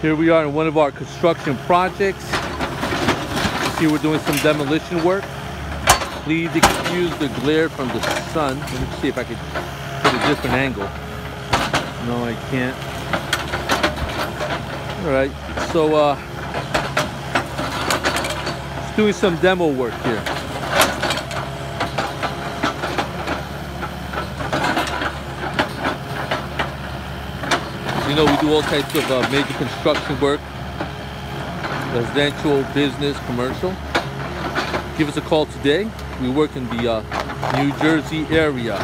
Here we are in one of our construction projects. Here we're doing some demolition work. Please excuse the glare from the sun. Let me see if I can get a different angle. No, I can't. All right, so just doing some demo work here. You know, we do all types of major construction work, residential, business, commercial. Give us a call today. We work in the New Jersey area.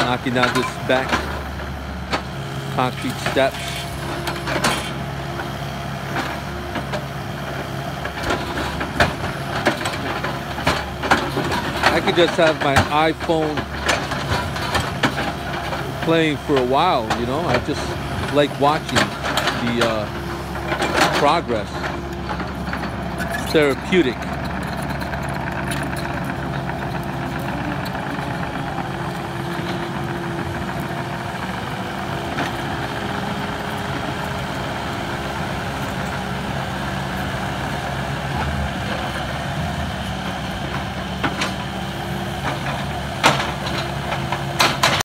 Knocking down this back concrete steps. I could just have my iPhone playing for a while, you know. I just like watching the progress. It's therapeutic.